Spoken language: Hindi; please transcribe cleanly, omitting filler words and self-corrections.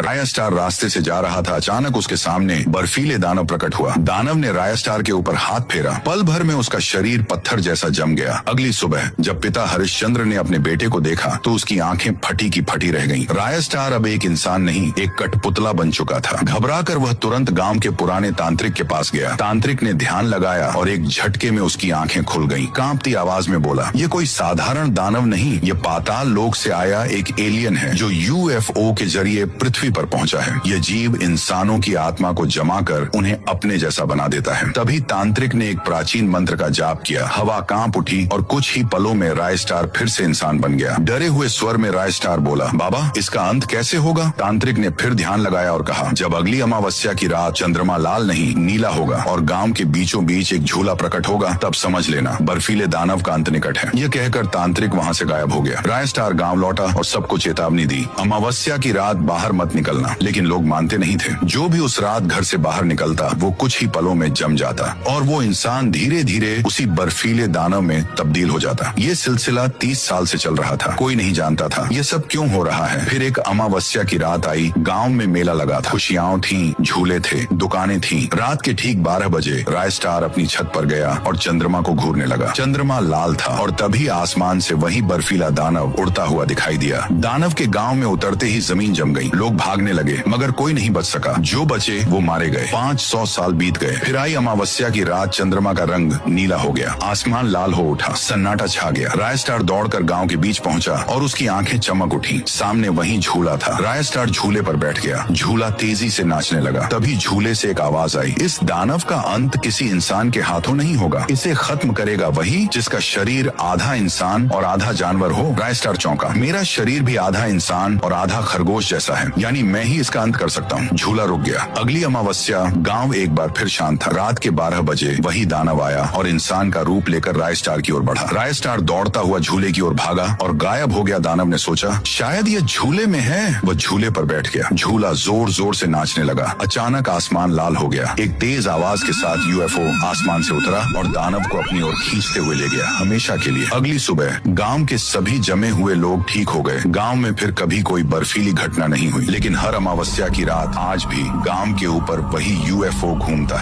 राया स्टार रास्ते से जा रहा था। अचानक उसके सामने बर्फीले दानव प्रकट हुआ। दानव ने राया स्टार के ऊपर हाथ फेरा। पल भर में उसका शरीर पत्थर जैसा जम गया। अगली सुबह जब पिता हरिश्चंद्र ने अपने बेटे को देखा तो उसकी आंखें फटी की फटी रह गईं। राया स्टार अब एक इंसान नहीं, एक कठपुतला बन चुका था। घबराकर वह तुरंत गांव के पुराने तांत्रिक के पास गया। तांत्रिक ने ध्यान लगाया और एक झटके में उसकी आंखें खुल गईं। कांपती आवाज में बोला, ये कोई साधारण दानव नहीं, ये पाताल लोक से आया एक एलियन है जो यूएफओ के जरिए पृथ्वी पर पहुंचा है। ये जीव इंसानों की आत्मा को जमा कर उन्हें अपने जैसा बना देता है। तभी तांत्रिक ने एक प्राचीन मंत्र का जाप किया। हवा कांप उठी और कुछ ही पलों में राय स्टार फिर से इंसान बन गया। डरे हुए स्वर में राय स्टार बोला, बाबा इसका अंत कैसे होगा? तांत्रिक ने फिर ध्यान लगाया और कहा, जब अगली अमावस्या की रात चंद्रमा लाल नहीं नीला होगा और गांव के बीचों बीच एक झूला प्रकट होगा, तब समझ लेना बर्फीले दानव का अंत निकट है। यह कहकर तांत्रिक वहाँ से गायब हो गया। राय स्टार गाँव लौटा और सबको चेतावनी दी, अमावस्या की रात बाहर मत निकलना। लेकिन लोग मानते नहीं थे। जो भी उस रात घर से बाहर निकलता वो कुछ ही पलों में जम जाता और वो इंसान धीरे धीरे उसी बर्फीले दानव में तब्दील हो जाता। ये सिलसिला 30 साल से चल रहा था। कोई नहीं जानता था ये सब क्यों हो रहा है। फिर एक अमावस्या की रात आई। गांव में मेला लगा था। खुशियां थीं, झूले थे, दुकानें थीं। रात के ठीक 12 बजे राय स्टार अपनी छत पर गया और चंद्रमा को घूरने लगा। चंद्रमा लाल था और तभी आसमान से वही बर्फीला दानव उड़ता हुआ दिखाई दिया। दानव के गांव में उतरते ही जमीन जम गई। लोग भागने लगे मगर कोई नहीं बच सका। जो बचे वो मारे गए। 500 साल बीत गए। फिर आई अमावस्या की रात। चंद्रमा का रंग नीला हो गया। आसमान लाल हो उठा। सन्नाटा छा गया। राय स्टार दौड़कर गांव के बीच पहुंचा और उसकी आंखें चमक उठी। सामने वही झूला था। राय स्टार झूले पर बैठ गया। झूला तेजी से नाचने लगा। तभी झूले से एक आवाज आई, इस दानव का अंत किसी इंसान के हाथों नहीं होगा। इसे खत्म करेगा वही जिसका शरीर आधा इंसान और आधा जानवर हो। राय स्टार चौंका, मेरा शरीर भी आधा इंसान और आधा खरगोश जैसा है, यानी मैं ही इसका अंत कर सकता हूँ। झूला रुक गया। अगली अमावस्या गांव एक बार फिर शांत था। रात के 12 बजे वही दानव आया और इंसान का रूप लेकर राय स्टार की ओर बढ़ा। राय स्टार दौड़ता हुआ झूले की ओर भागा और गायब हो गया। दानव ने सोचा शायद ये झूले में है। वह झूले पर बैठ गया। झूला जोर जोर से नाचने लगा। अचानक आसमान लाल हो गया। एक तेज आवाज के साथ यूएफओ आसमान से उतरा और दानव को अपनी ओर खींचते हुए ले गया, हमेशा के लिए। अगली सुबह गांव के सभी जमे हुए लोग ठीक हो गए। गांव में फिर कभी कोई बर्फीली घटना नहीं हुई। लेकिन हर अमावस्या की रात आज भी गांव के ऊपर वही यूएफओ घूमता है।